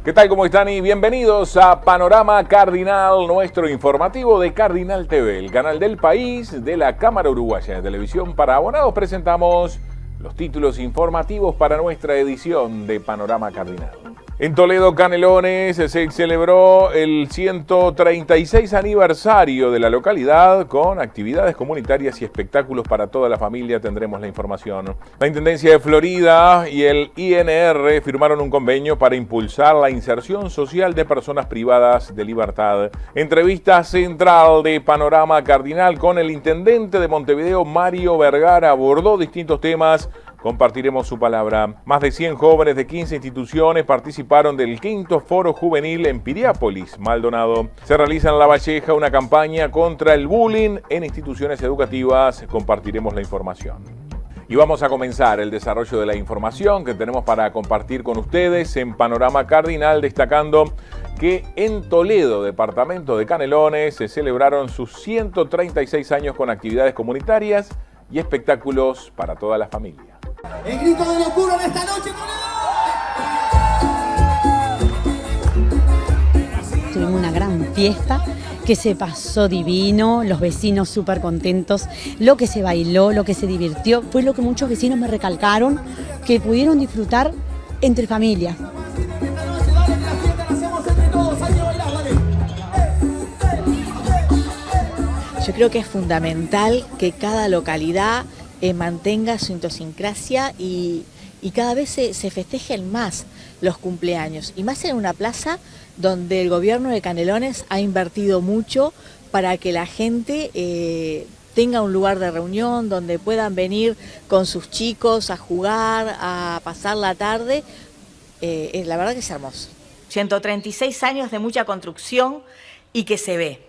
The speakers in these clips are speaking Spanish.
¿Qué tal? ¿Cómo están? Y bienvenidos a Panorama Cardinal, nuestro informativo de Cardinal TV, el canal del país de la Cámara Uruguaya de Televisión. Para abonados presentamos los títulos informativos para nuestra edición de Panorama Cardinal. En Toledo, Canelones, se celebró el 136 aniversario de la localidad con actividades comunitarias y espectáculos para toda la familia. Tendremos la información. La Intendencia de Florida y el INR firmaron un convenio para impulsar la inserción social de personas privadas de libertad. Entrevista central de Panorama Cardinal con el intendente de Montevideo, Mario Vergara, abordó distintos temas. Compartiremos su palabra. Más de 100 jóvenes de 15 instituciones participaron del 5º Foro Juvenil en Piriápolis, Maldonado. Se realiza en La Valleja una campaña contra el bullying en instituciones educativas. Compartiremos la información. Y vamos a comenzar el desarrollo de la información que tenemos para compartir con ustedes en Panorama Cardinal, destacando que en Toledo, departamento de Canelones, se celebraron sus 136 años con actividades comunitarias y espectáculos para toda la familia. El grito de locura en esta noche, Toledo. Tuvimos una gran fiesta que se pasó divino, los vecinos súper contentos, lo que se bailó, lo que se divirtió, fue lo que muchos vecinos me recalcaron, que pudieron disfrutar entre familias. Yo creo que es fundamental que cada localidad mantenga su idiosincrasia y cada vez se festejen más los cumpleaños, y más en una plaza donde el gobierno de Canelones ha invertido mucho para que la gente tenga un lugar de reunión donde puedan venir con sus chicos a jugar, a pasar la tarde. La verdad que es hermoso. 136 años de mucha construcción y que se ve.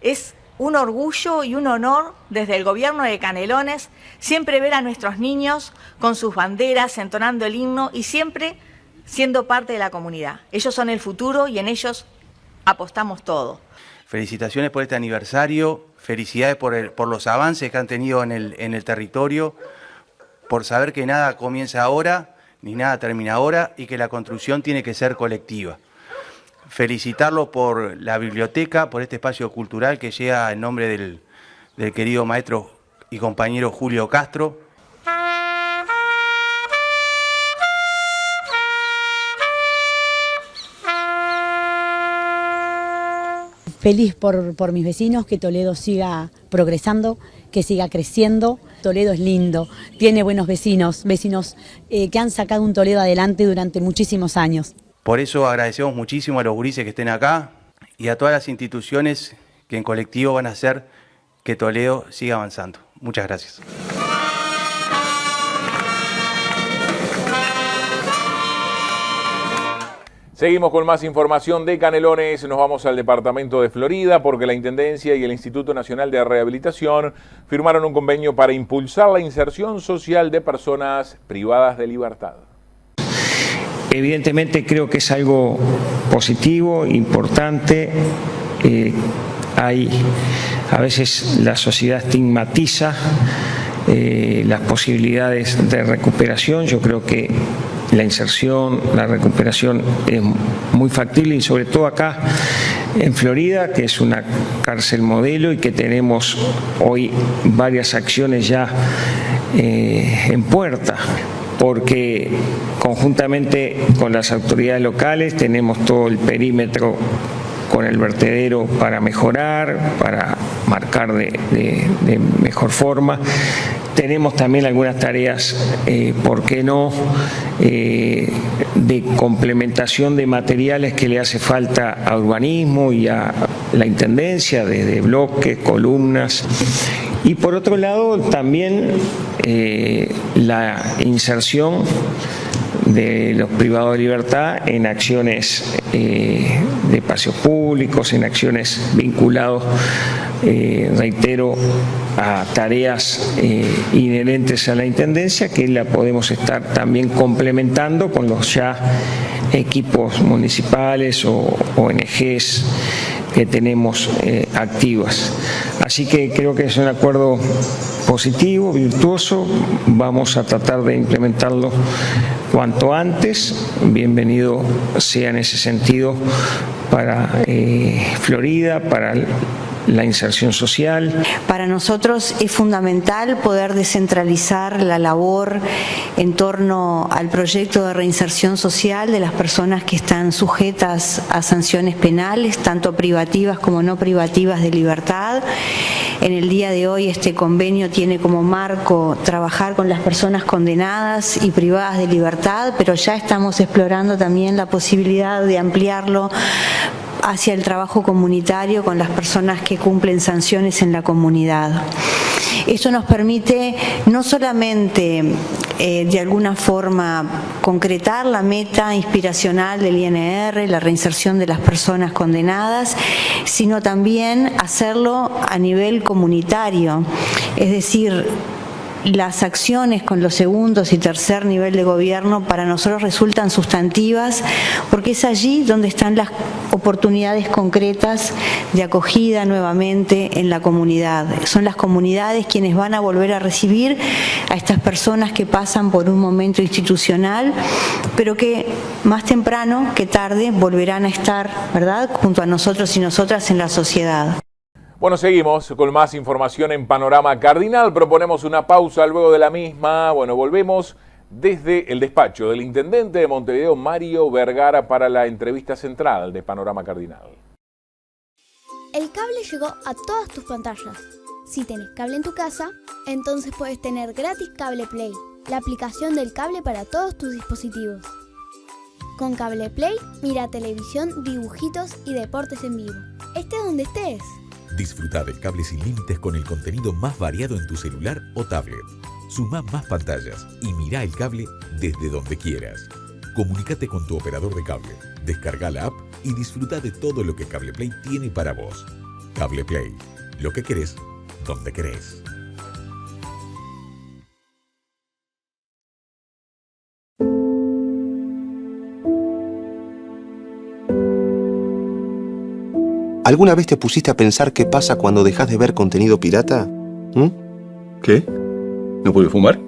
Es un orgullo y un honor desde el gobierno de Canelones siempre ver a nuestros niños con sus banderas, entonando el himno y siempre siendo parte de la comunidad. Ellos son el futuro y en ellos apostamos todo. Felicitaciones por este aniversario, felicidades por los avances que han tenido en el territorio, por saber que nada comienza ahora ni nada termina ahora y que la construcción tiene que ser colectiva. Felicitarlo por la biblioteca, por este espacio cultural que llega en nombre del querido maestro y compañero Julio Castro. Feliz por mis vecinos, que Toledo siga progresando, que siga creciendo. Toledo es lindo, tiene buenos vecinos, que han sacado un Toledo adelante durante muchísimos años. Por eso agradecemos muchísimo a los gurises que estén acá y a todas las instituciones que en colectivo van a hacer que Toledo siga avanzando. Muchas gracias. Seguimos con más información de Canelones. Nos vamos al departamento de Florida porque la Intendencia y el Instituto Nacional de Rehabilitación firmaron un convenio para impulsar la inserción social de personas privadas de libertad. Evidentemente creo que es algo positivo, importante. A veces la sociedad estigmatiza las posibilidades de recuperación. Yo creo que la inserción, la recuperación es muy factible, y sobre todo acá en Florida, que es una cárcel modelo y que tenemos hoy varias acciones ya en puerta, porque conjuntamente con las autoridades locales tenemos todo el perímetro con el vertedero para mejorar, para marcar de mejor forma. Tenemos también algunas tareas, ¿por qué no?, de complementación de materiales que le hace falta a urbanismo y a la intendencia, desde bloques, columnas. Y por otro lado también la inserción de los privados de libertad en acciones de espacios públicos, en acciones vinculadas, reitero, a tareas inherentes a la Intendencia, que la podemos estar también complementando con los ya equipos municipales o ONGs que tenemos activas. Así que creo que es un acuerdo positivo, virtuoso. Vamos a tratar de implementarlo cuanto antes. Bienvenido sea en ese sentido para Florida, para la inserción social. Para nosotros es fundamental poder descentralizar la labor en torno al proyecto de reinserción social de las personas que están sujetas a sanciones penales, tanto privativas como no privativas de libertad. En el día de hoy este convenio tiene como marco trabajar con las personas condenadas y privadas de libertad, pero ya estamos explorando también la posibilidad de ampliarlo hacia el trabajo comunitario con las personas que cumplen sanciones en la comunidad. Esto nos permite no solamente de alguna forma concretar la meta inspiracional del INR, la reinserción de las personas condenadas, sino también hacerlo a nivel comunitario, es decir, las acciones con los segundos y tercer nivel de gobierno para nosotros resultan sustantivas porque es allí donde están las oportunidades concretas de acogida nuevamente en la comunidad. Son las comunidades quienes van a volver a recibir a estas personas que pasan por un momento institucional, pero que más temprano que tarde volverán a estar, ¿verdad?, junto a nosotros y nosotras en la sociedad. Bueno, seguimos con más información en Panorama Cardinal. Proponemos una pausa luego de la misma. Bueno, volvemos desde el despacho del intendente de Montevideo, Mario Vergara, para la entrevista central de Panorama Cardinal. El cable llegó a todas tus pantallas. Si tenés cable en tu casa, entonces puedes tener gratis Cable Play, la aplicación del cable para todos tus dispositivos. Con Cable Play, mira televisión, dibujitos y deportes en vivo. Estés donde estés. Disfruta del cable sin límites con el contenido más variado en tu celular o tablet. Suma más pantallas y mira el cable desde donde quieras. Comunícate con tu operador de cable, descarga la app y disfruta de todo lo que Cable Play tiene para vos. Cable Play, lo que querés, donde querés. ¿Alguna vez te pusiste a pensar qué pasa cuando dejas de ver contenido pirata? ¿Qué? ¿No puedo fumar?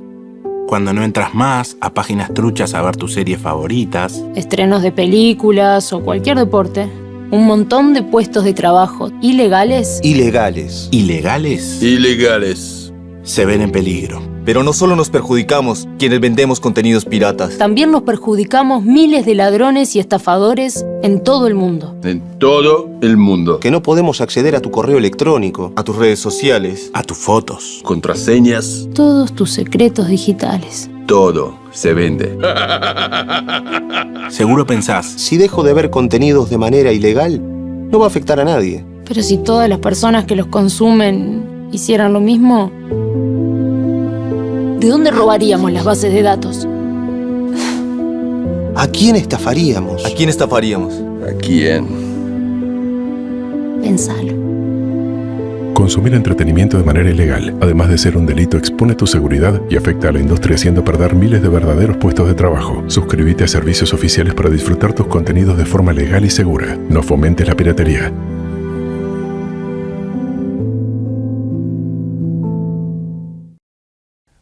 Cuando no entras más a páginas truchas a ver tus series favoritas. Estrenos de películas o cualquier deporte. Un montón de puestos de trabajo ilegales. Ilegales. ¿Ilegales? Ilegales. Se ven en peligro. Pero no solo nos perjudicamos quienes vendemos contenidos piratas. También nos perjudicamos miles de ladrones y estafadores en todo el mundo. En todo el mundo. Que no podemos acceder a tu correo electrónico, a tus redes sociales, a tus fotos, contraseñas. Todos tus secretos digitales. Todo se vende. Seguro pensás, si dejo de ver contenidos de manera ilegal, no va a afectar a nadie. Pero si todas las personas que los consumen hicieran lo mismo, ¿de dónde robaríamos las bases de datos? ¿A quién estafaríamos? ¿A quién estafaríamos? ¿A quién? Pensalo. Consumir entretenimiento de manera ilegal, además de ser un delito, expone tu seguridad y afecta a la industria, haciendo perder miles de verdaderos puestos de trabajo. Suscríbete a servicios oficiales para disfrutar tus contenidos de forma legal y segura. No fomentes la piratería.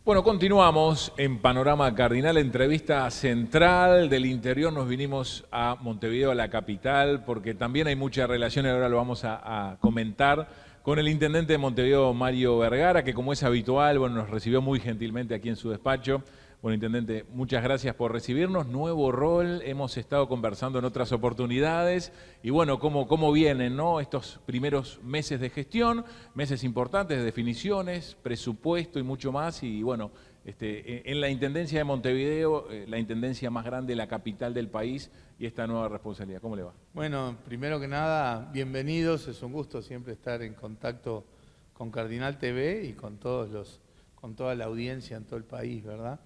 Bueno, continuamos en Panorama Cardinal, entrevista central del interior. Nos vinimos a Montevideo, a la capital, porque también hay mucha relación, y ahora lo vamos a comentar, con el intendente de Montevideo, Mario Vergara, que como es habitual, bueno, nos recibió muy gentilmente aquí en su despacho. Bueno, intendente, muchas gracias por recibirnos. Nuevo rol, hemos estado conversando en otras oportunidades y bueno, cómo vienen, ¿no?, estos primeros meses de gestión, meses importantes de definiciones, presupuesto y mucho más. Y bueno, en la Intendencia de Montevideo, la intendencia más grande, la capital del país, y esta nueva responsabilidad. ¿Cómo le va? Bueno, primero que nada, bienvenidos. Es un gusto siempre estar en contacto con Cardinal TV y con toda la audiencia en todo el país, ¿verdad?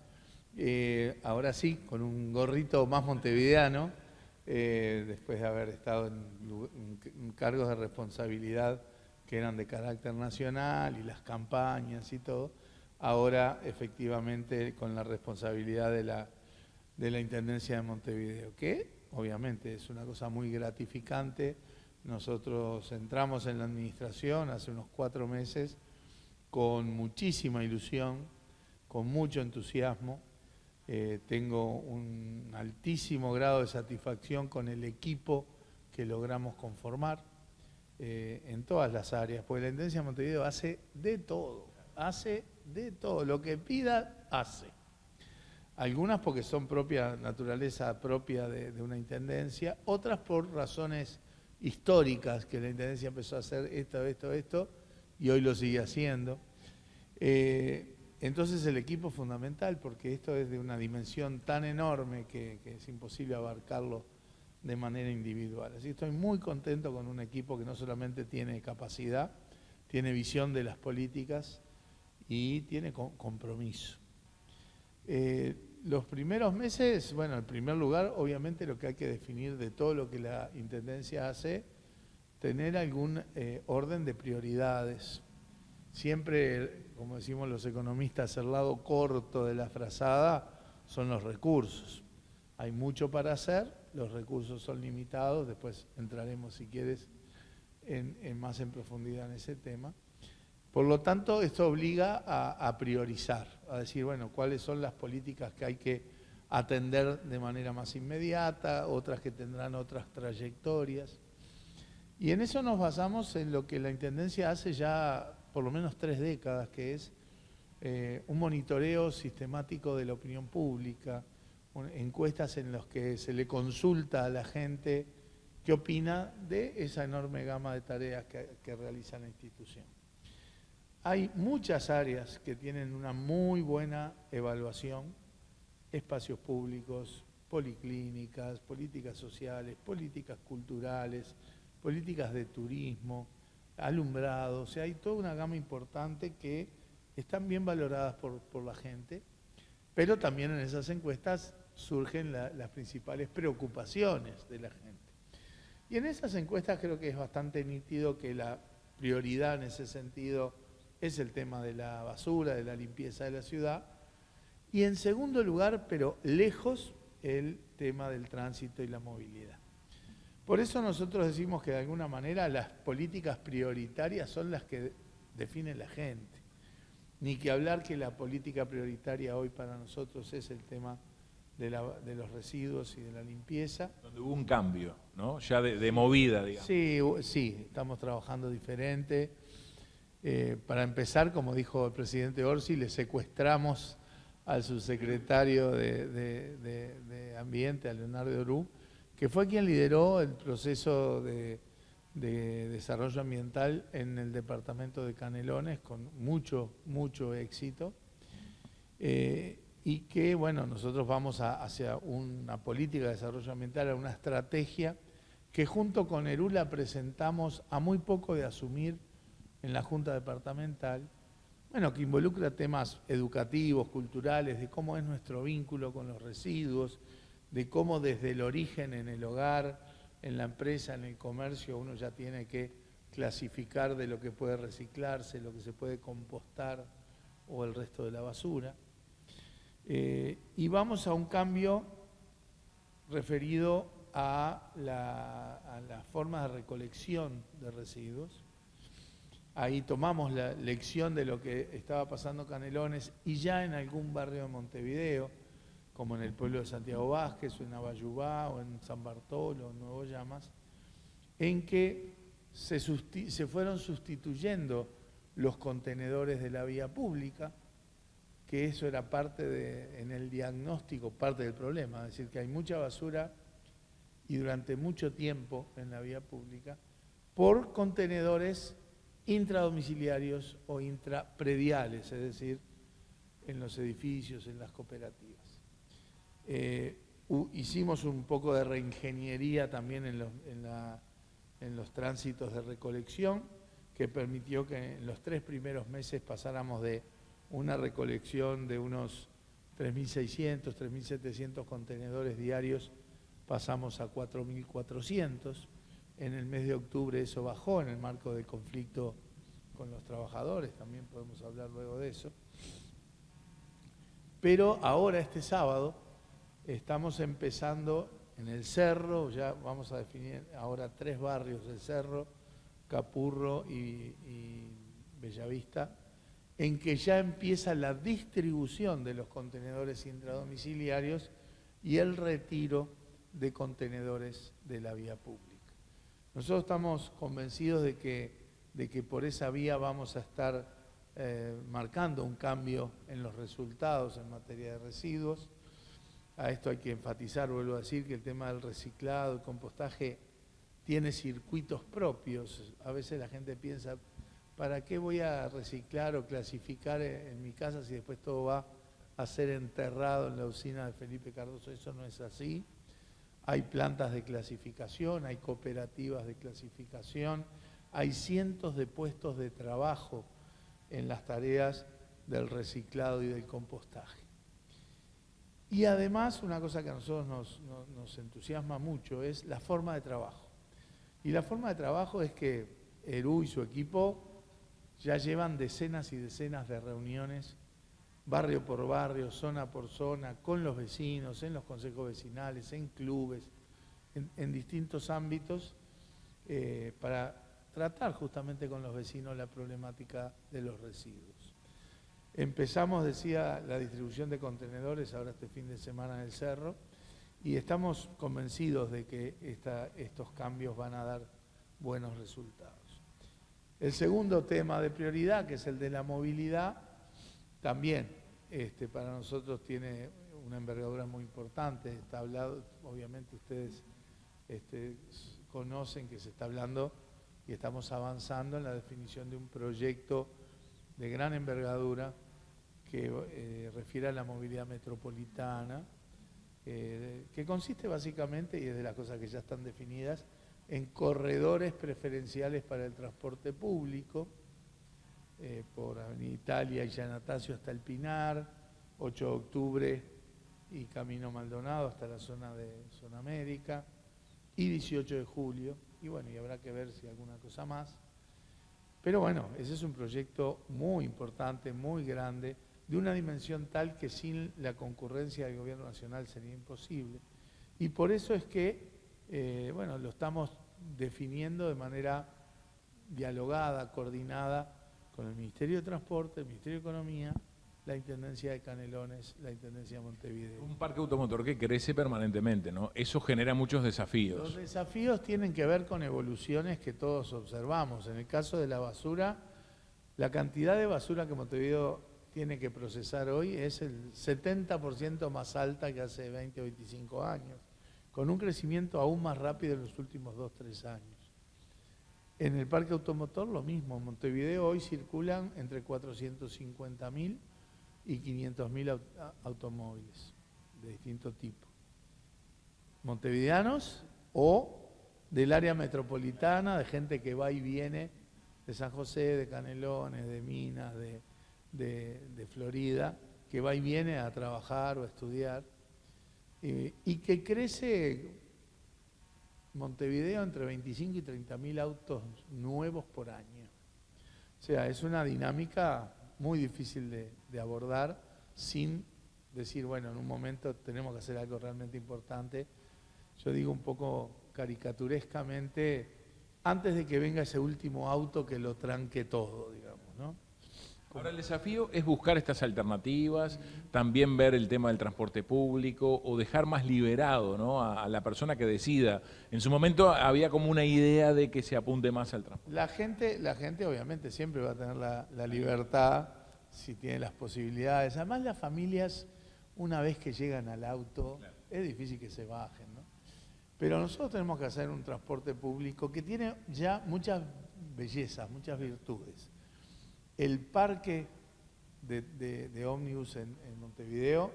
Ahora sí, con un gorrito más montevideano, después de haber estado en cargos de responsabilidad que eran de carácter nacional y las campañas y todo, ahora efectivamente con la responsabilidad de la Intendencia de Montevideo, que obviamente es una cosa muy gratificante. Nosotros entramos en la administración hace unos 4 meses con muchísima ilusión, con mucho entusiasmo. Tengo un altísimo grado de satisfacción con el equipo que logramos conformar en todas las áreas, porque la Intendencia de Montevideo hace de todo, lo que pida, hace. Algunas porque son naturaleza propia de una intendencia, otras por razones históricas, que la intendencia empezó a hacer esto, y hoy lo sigue haciendo. Entonces el equipo es fundamental, porque esto es de una dimensión tan enorme que es imposible abarcarlo de manera individual. Así que estoy muy contento con un equipo que no solamente tiene capacidad, tiene visión de las políticas y tiene compromiso. Los primeros meses, bueno, en primer lugar, obviamente lo que hay que definir de todo lo que la Intendencia hace, tener algún orden de prioridades. Siempre, como decimos los economistas, el lado corto de la frazada son los recursos. Hay mucho para hacer, los recursos son limitados, después entraremos, si quieres, más en profundidad en ese tema. Por lo tanto, esto obliga a priorizar, a decir, bueno, cuáles son las políticas que hay que atender de manera más inmediata, otras que tendrán otras trayectorias. Y en eso nos basamos en lo que la Intendencia hace ya por lo menos 3 décadas, que es un monitoreo sistemático de la opinión pública, encuestas en las que se le consulta a la gente qué opina de esa enorme gama de tareas que realiza la institución. Hay muchas áreas que tienen una muy buena evaluación: espacios públicos, policlínicas, políticas sociales, políticas culturales, políticas de turismo, alumbrado. O sea, hay toda una gama importante que están bien valoradas por la gente, pero también en esas encuestas surgen las principales preocupaciones de la gente. Y en esas encuestas creo que es bastante nítido que la prioridad en ese sentido es el tema de la basura, de la limpieza de la ciudad, y en segundo lugar, pero lejos, el tema del tránsito y la movilidad. Por eso nosotros decimos que de alguna manera las políticas prioritarias son las que define la gente. Ni que hablar que la política prioritaria hoy para nosotros es el tema de los residuos y de la limpieza. Donde hubo un cambio, ¿no? Ya de movida, digamos. Sí, estamos trabajando diferente. Para empezar, como dijo el presidente Orsi, le secuestramos al subsecretario de Ambiente, a Leonardo Orú, que fue quien lideró el proceso de desarrollo ambiental en el departamento de Canelones con mucho éxito. Y que, bueno, nosotros vamos hacia una política de desarrollo ambiental, a una estrategia que junto con ERU la presentamos a muy poco de asumir en la Junta Departamental, bueno, que involucra temas educativos, culturales, de cómo es nuestro vínculo con los residuos, de cómo desde el origen en el hogar, en la empresa, en el comercio, uno ya tiene que clasificar de lo que puede reciclarse, lo que se puede compostar o el resto de la basura. Y vamos a un cambio referido a las formas de recolección de residuos. Ahí tomamos la lección de lo que estaba pasando en Canelones y ya en algún barrio de Montevideo, como en el pueblo de Santiago Vázquez, o en Abayubá, o en San Bartolo, o en Nuevo Llamas, en que se fueron sustituyendo los contenedores de la vía pública, que eso era parte en el diagnóstico, parte del problema, es decir, que hay mucha basura y durante mucho tiempo en la vía pública por contenedores intradomiciliarios o intraprediales, es decir, en los edificios, en las cooperativas. Hicimos un poco de reingeniería también en los tránsitos de recolección, que permitió que en los 3 primeros meses pasáramos de una recolección de unos 3.600, 3.700 contenedores diarios, pasamos a 4.400. En el mes de octubre eso bajó en el marco del conflicto con los trabajadores, también podemos hablar luego de eso. Pero ahora, este sábado, estamos empezando en el Cerro, ya vamos a definir ahora 3 barrios del Cerro, Capurro y Bellavista, en que ya empieza la distribución de los contenedores intradomiciliarios y el retiro de contenedores de la vía pública. Nosotros estamos convencidos de que por esa vía vamos a estar marcando un cambio en los resultados en materia de residuos. A esto hay que enfatizar, vuelvo a decir, que el tema del reciclado, el compostaje, tiene circuitos propios. A veces la gente piensa, ¿para qué voy a reciclar o clasificar en mi casa si después todo va a ser enterrado en la usina de Felipe Cardoso? Eso no es así. Hay plantas de clasificación, hay cooperativas de clasificación, hay cientos de puestos de trabajo en las tareas del reciclado y del compostaje. Y además, una cosa que a nosotros nos entusiasma mucho es la forma de trabajo. Y la forma de trabajo es que Eru y su equipo ya llevan decenas y decenas de reuniones, barrio por barrio, zona por zona, con los vecinos, en los consejos vecinales, en clubes, en distintos ámbitos, para tratar justamente con los vecinos la problemática de los residuos. Empezamos, decía, la distribución de contenedores ahora este fin de semana en el Cerro, y estamos convencidos de que estos cambios van a dar buenos resultados. El segundo tema de prioridad, que es el de la movilidad, también para nosotros tiene una envergadura muy importante. Está hablado, obviamente ustedes conocen que se está hablando y estamos avanzando en la definición de un proyecto de gran envergadura que refiere a la movilidad metropolitana, que consiste básicamente, y es de las cosas que ya están definidas, en corredores preferenciales para el transporte público, por Avenida Italia y Yanatacio hasta el Pinar, 8 de octubre y Camino Maldonado hasta la zona de Zona América, y 18 de julio, y bueno, y habrá que ver si alguna cosa más. Pero bueno, ese es un proyecto muy importante, muy grande, de una dimensión tal que sin la concurrencia del Gobierno Nacional sería imposible. Y por eso es que, bueno, lo estamos definiendo de manera dialogada, coordinada con el Ministerio de Transporte, el Ministerio de Economía, la Intendencia de Canelones, la Intendencia de Montevideo. Un parque automotor que crece permanentemente, ¿no? Eso genera muchos desafíos. Los desafíos tienen que ver con evoluciones que todos observamos. En el caso de la basura, la cantidad de basura que Montevideo tiene que procesar hoy es el 70% más alta que hace 20 o 25 años, con un crecimiento aún más rápido en los últimos 2 o 3 años. En el parque automotor lo mismo. En Montevideo hoy circulan entre 450.000 y 500.000 automóviles de distinto tipo. Montevideanos o del área metropolitana, de gente que va y viene de San José, de Canelones, de Minas, de Florida, que va y viene a trabajar o a estudiar, y que crece Montevideo entre 25 y 30.000 autos nuevos por año. O sea, es una dinámica muy difícil de abordar sin decir, bueno, en un momento tenemos que hacer algo realmente importante. Yo digo un poco caricaturescamente, antes de que venga ese último auto que lo tranque todo, digamos, ¿no? Ahora el desafío es buscar estas alternativas, también ver el tema del transporte público o dejar más liberado, ¿no?, a la persona que decida. En su momento había como una idea de que se apunte más al transporte. La gente obviamente siempre va a tener la libertad si tiene las posibilidades. Además las familias, una vez que llegan al auto, claro, es difícil que se bajen, ¿no? Pero nosotros tenemos que hacer un transporte público que tiene ya muchas bellezas, muchas virtudes. El parque de ómnibus en Montevideo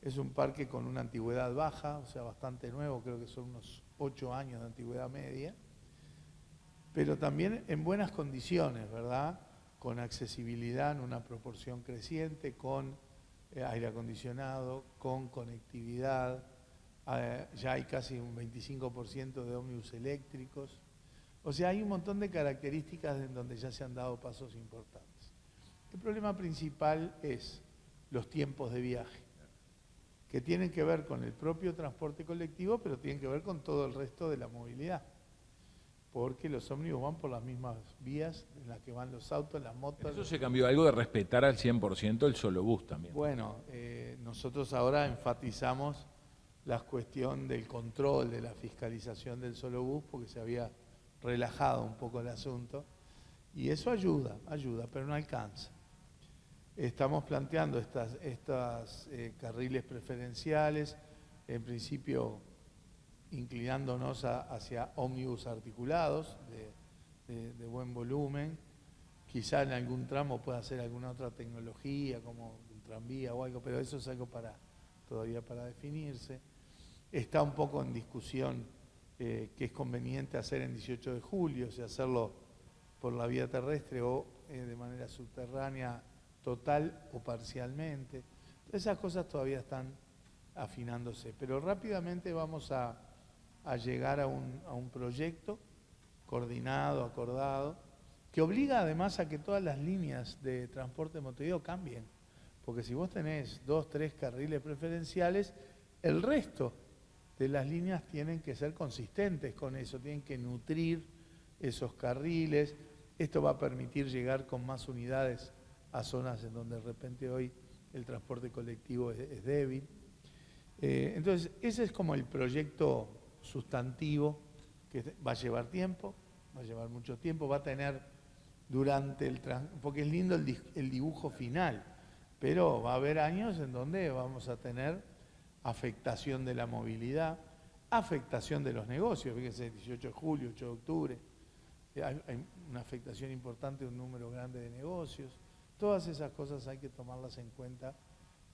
es un parque con una antigüedad baja, o sea, bastante nuevo, creo que son unos 8 años de antigüedad media, pero también en buenas condiciones, ¿verdad? Con accesibilidad en una proporción creciente, con aire acondicionado, con conectividad, ya hay casi un 25% de ómnibus eléctricos. O sea, hay un montón de características en donde ya se han dado pasos importantes. El problema principal es los tiempos de viaje, que tienen que ver con el propio transporte colectivo, pero tienen que ver con todo el resto de la movilidad. porque los ómnibus van por las mismas vías en las que van los autos, las motos. Eso se cambió algo de respetar al 100% el solo bus también. Bueno, nosotros ahora enfatizamos la cuestión del control, de la fiscalización del solo bus, porque se había relajado un poco el asunto, y eso ayuda, pero no alcanza. Estamos planteando estas carriles preferenciales, en principio inclinándonos hacia ómnibus articulados de buen volumen. Quizá en algún tramo pueda hacer alguna otra tecnología, como un tranvía o algo, pero eso es algo todavía para definirse. Está un poco en discusión que es conveniente hacer en 18 de julio, si hacerlo por la vía terrestre o de manera subterránea total o parcialmente. Esas cosas todavía están afinándose, pero rápidamente vamos a llegar a un proyecto coordinado, acordado, que obliga además a que todas las líneas de transporte de Montevideo cambien, porque si vos tenés 2, 3 carriles preferenciales, el resto de las líneas tienen que ser consistentes con eso, tienen que nutrir esos carriles. Esto va a permitir llegar con más unidades a zonas en donde de repente hoy el transporte colectivo es débil. Entonces, ese es como el proyecto sustantivo que va a llevar tiempo, va a llevar mucho tiempo, va a tener porque es lindo el dibujo final, pero va a haber años en donde vamos a tener afectación de la movilidad, afectación de los negocios, fíjense, 18 de julio, 8 de octubre, hay una afectación importante de un número grande de negocios. Todas esas cosas hay que tomarlas en cuenta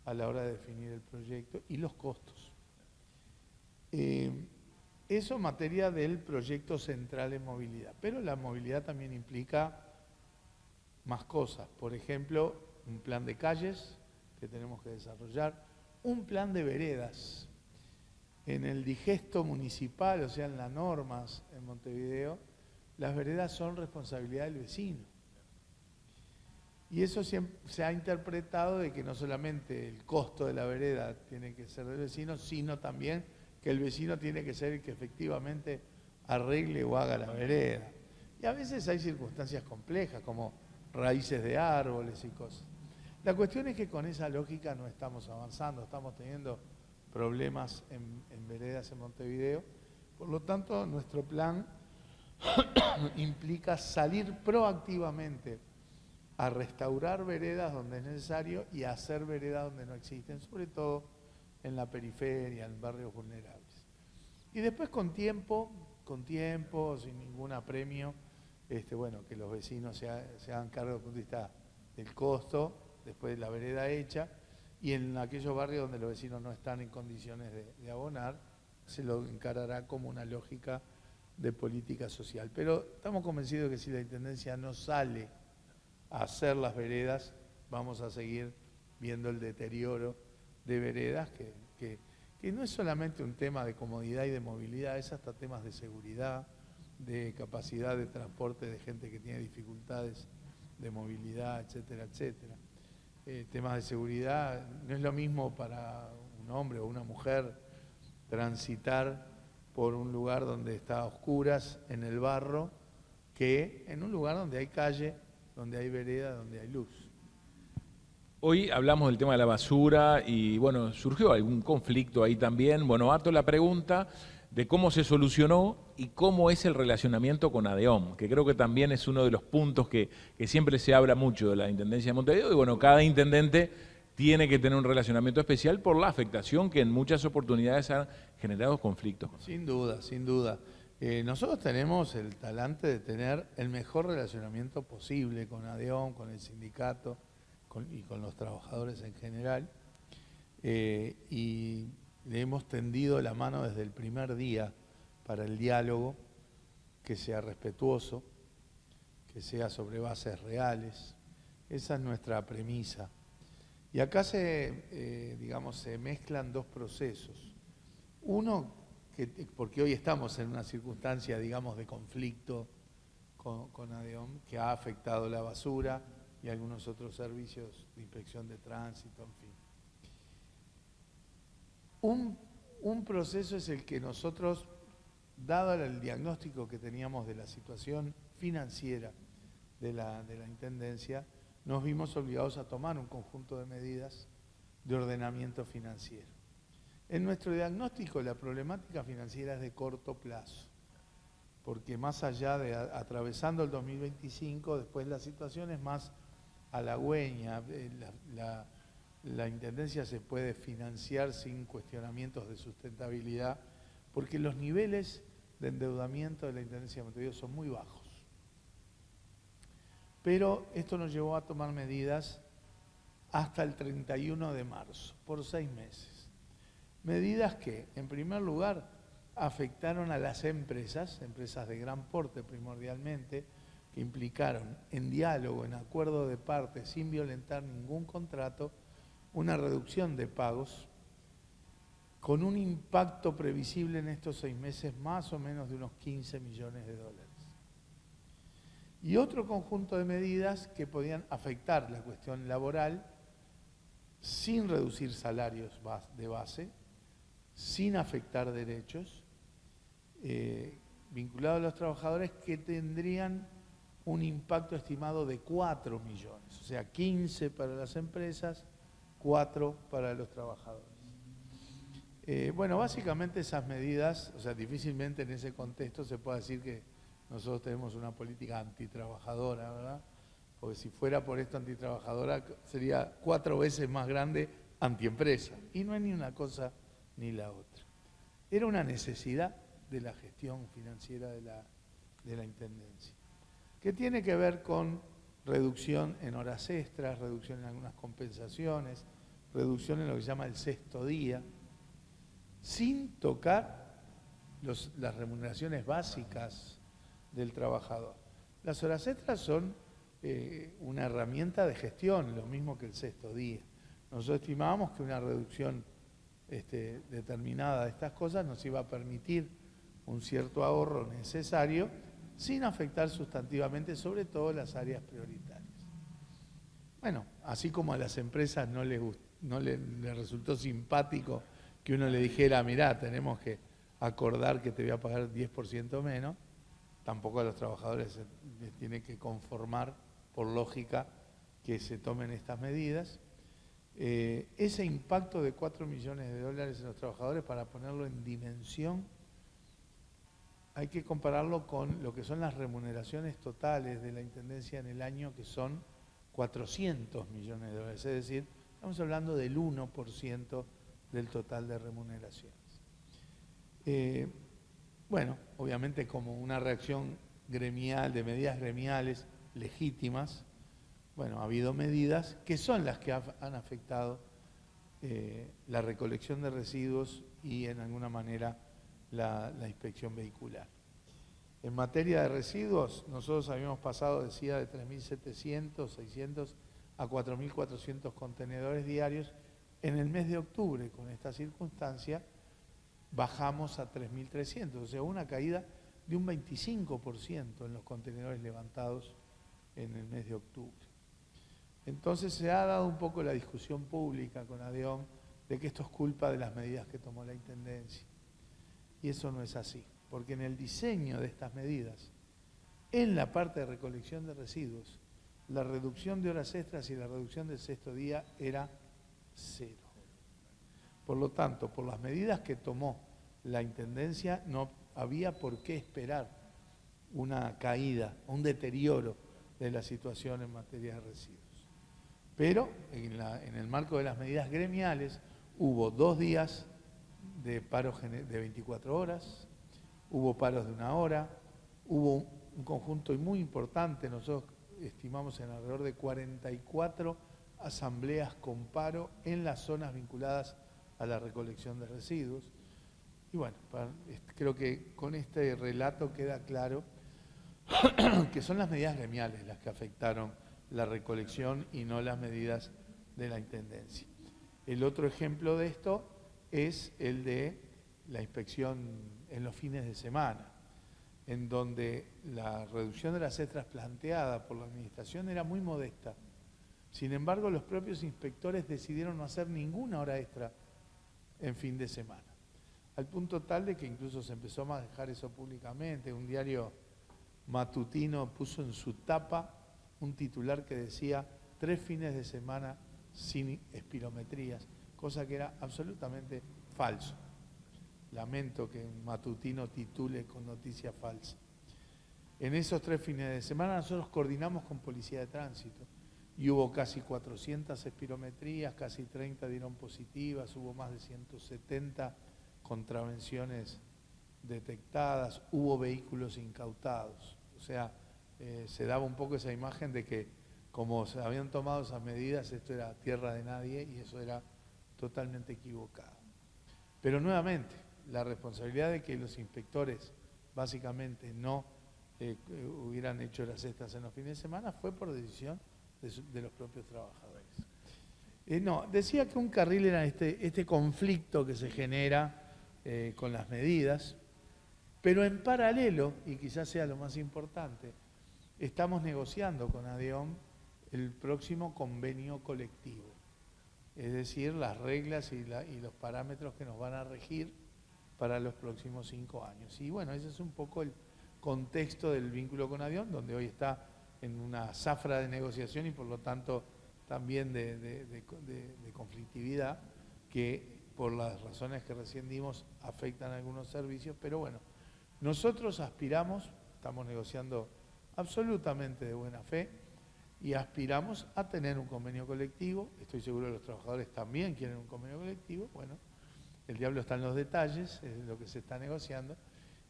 a la hora de definir el proyecto y los costos. Eso en materia del proyecto central en movilidad, pero la movilidad también implica más cosas. Por ejemplo, un plan de calles que tenemos que desarrollar, un plan de veredas. En el digesto municipal, o sea, en las normas en Montevideo, las veredas son responsabilidad del vecino. Y eso se ha interpretado de que no solamente el costo de la vereda tiene que ser del vecino, sino también que el vecino tiene que ser el que efectivamente arregle o haga la vereda. Y a veces hay circunstancias complejas, como raíces de árboles y cosas. La cuestión es que con esa lógica no estamos avanzando, estamos teniendo problemas en veredas en Montevideo. Por lo tanto, nuestro plan implica salir proactivamente a restaurar veredas donde es necesario y a hacer veredas donde no existen, sobre todo en la periferia, en barrios vulnerables. Y después con tiempo, sin ningún apremio, bueno, que los vecinos se hagan cargo desde el punto de vista del costo, después de la vereda hecha, y en aquellos barrios donde los vecinos no están en condiciones de abonar, se lo encarará como una lógica de política social. Pero estamos convencidos que si la Intendencia no sale a hacer las veredas, vamos a seguir viendo el deterioro de veredas, que no es solamente un tema de comodidad y de movilidad, es hasta temas de seguridad, de capacidad de transporte de gente que tiene dificultades de movilidad, etcétera, etcétera. Temas de seguridad, no es lo mismo para un hombre o una mujer transitar por un lugar donde está a oscuras, en el barro, que en un lugar donde hay calle, donde hay vereda, donde hay luz. Hoy hablamos del tema de la basura y, bueno, surgió algún conflicto ahí también. Bueno, harto la pregunta de cómo se solucionó y cómo es el relacionamiento con ADEOM, que creo que también es uno de los puntos que siempre se habla mucho de la Intendencia de Montevideo. Y, bueno, cada intendente tiene que tener un relacionamiento especial por la afectación que en muchas oportunidades han generado conflictos. Sin duda, sin duda. Nosotros tenemos el talante de tener el mejor relacionamiento posible con ADEOM, con el sindicato y con los trabajadores en general. Y le hemos tendido la mano desde el primer día para el diálogo, que sea respetuoso, que sea sobre bases reales. Esa es nuestra premisa. Y acá se mezclan dos procesos. Uno, porque hoy estamos en una circunstancia, digamos, de conflicto con ADEOM, que ha afectado la basura y algunos otros servicios de inspección de tránsito, en fin. Un proceso es el que nosotros dado el diagnóstico que teníamos de la situación financiera de la Intendencia, nos vimos obligados a tomar un conjunto de medidas de ordenamiento financiero. En nuestro diagnóstico, la problemática financiera es de corto plazo, porque más allá de atravesando el 2025, después la situación es más halagüeña. La Intendencia se puede financiar sin cuestionamientos de sustentabilidad, porque los niveles de endeudamiento de la Intendencia de Montevideo son muy bajos. Pero esto nos llevó a tomar medidas hasta el 31 de marzo, por 6 meses. Medidas que, en primer lugar, afectaron a las empresas de gran porte primordialmente, que implicaron en diálogo, en acuerdo de partes, sin violentar ningún contrato, una reducción de pagos con un impacto previsible en estos 6 meses más o menos de unos 15 millones de dólares. Y otro conjunto de medidas que podían afectar la cuestión laboral sin reducir salarios de base, sin afectar derechos, vinculados a los trabajadores, que tendrían un impacto estimado de 4 millones, o sea, 15 para las empresas, 4 para los trabajadores. Bueno, básicamente esas medidas, o sea, difícilmente en ese contexto se puede decir que nosotros tenemos una política antitrabajadora, ¿verdad? Porque si fuera por esto antitrabajadora, sería 4 veces más grande antiempresa. Y no es ni una cosa ni la otra. Era una necesidad de la gestión financiera de la Intendencia, que tiene que ver con reducción en horas extras, reducción en algunas compensaciones, reducción en lo que se llama el sexto día, sin tocar las remuneraciones básicas del trabajador. Las horas extras son una herramienta de gestión, lo mismo que el sexto día. Nosotros estimábamos que una reducción determinada de estas cosas nos iba a permitir un cierto ahorro necesario sin afectar sustantivamente, sobre todo, las áreas prioritarias. Bueno, así como a las empresas no les resultó simpático que uno le dijera, mirá, tenemos que acordar que te voy a pagar 10% menos, tampoco a los trabajadores les tiene que conformar, por lógica, que se tomen estas medidas. Ese impacto de 4 millones de dólares en los trabajadores, para ponerlo en dimensión, hay que compararlo con lo que son las remuneraciones totales de la Intendencia en el año, que son 400 millones de dólares. Es decir, estamos hablando del 1% del total de remuneraciones. Bueno, obviamente como una reacción gremial, de medidas gremiales legítimas, bueno, ha habido medidas que son las que han afectado la recolección de residuos y en alguna manera la inspección vehicular. En materia de residuos, nosotros habíamos pasado, decía, de 3.700, 600 a 4.400 contenedores diarios. En el mes de octubre, con esta circunstancia, bajamos a 3.300, o sea, una caída de un 25% en los contenedores levantados en el mes de octubre. Entonces se ha dado un poco la discusión pública con ADEOM de que esto es culpa de las medidas que tomó la Intendencia. Y eso no es así, porque en el diseño de estas medidas, en la parte de recolección de residuos, la reducción de horas extras y la reducción del sexto día era 0. Por lo tanto, por las medidas que tomó la Intendencia, no había por qué esperar una caída, un deterioro de la situación en materia de residuos. Pero en el marco de las medidas gremiales hubo 2 días de paro de 24 horas, hubo paros de 1 hora, hubo un conjunto muy importante, nosotros estimamos en alrededor de 44 asambleas con paro en las zonas vinculadas a la recolección de residuos. Y bueno, creo que con este relato queda claro que son las medidas gremiales las que afectaron la recolección y no las medidas de la Intendencia. El otro ejemplo de esto es el de la inspección en los fines de semana, en donde la reducción de las extras planteada por la Administración era muy modesta. Sin embargo, los propios inspectores decidieron no hacer ninguna hora extra en fin de semana. al punto tal de que incluso se empezó a manejar eso públicamente. Un diario matutino puso en su tapa un titular que decía 3 fines de semana sin espirometrías, cosa que era absolutamente falso. Lamento que un matutino titule con noticia falsa. En esos 3 fines de semana nosotros coordinamos con Policía de Tránsito y hubo casi 400 espirometrías, casi 30 dieron positivas, hubo más de 170 contravenciones detectadas, hubo vehículos incautados. O sea, se daba un poco esa imagen de que como se habían tomado esas medidas, esto era tierra de nadie y eso era totalmente equivocado. Pero nuevamente, la responsabilidad de que los inspectores básicamente no hubieran hecho las cestas en los fines de semana fue por decisión de los propios trabajadores. No, decía que un carril era este conflicto que se genera con las medidas, pero en paralelo, y quizás sea lo más importante, estamos negociando con ADEOM el próximo convenio colectivo, es decir, las reglas y los parámetros que nos van a regir para los próximos 5 años. Y bueno, ese es un poco el contexto del vínculo con ADEOM, donde hoy está en una zafra de negociación y por lo tanto también de conflictividad, que por las razones que recién dimos afectan a algunos servicios, pero bueno, nosotros aspiramos, estamos negociando absolutamente de buena fe y aspiramos a tener un convenio colectivo. Estoy seguro que los trabajadores también quieren un convenio colectivo. Bueno, el diablo está en los detalles, es lo que se está negociando,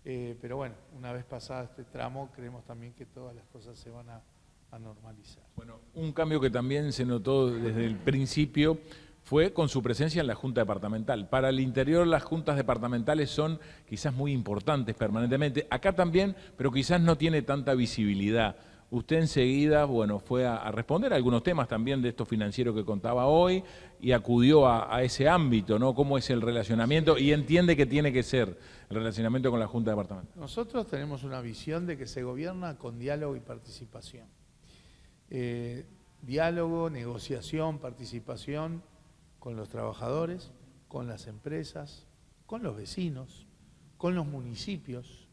pero bueno, una vez pasado este tramo creemos también que todas las cosas se van a normalizar. Bueno, un cambio que también se notó desde el principio fue con su presencia en la Junta Departamental. Para el interior las juntas departamentales son quizás muy importantes permanentemente. Acá también, pero quizás no tiene tanta visibilidad. Usted enseguida, bueno, fue a responder a algunos temas también de esto financiero que contaba hoy y acudió a ese ámbito, ¿no? ¿Cómo es el relacionamiento? Y entiende que tiene que ser el relacionamiento con la Junta Departamental. Nosotros tenemos una visión de que se gobierna con diálogo y participación. Diálogo, negociación, participación con los trabajadores, con las empresas, con los vecinos, con los municipios,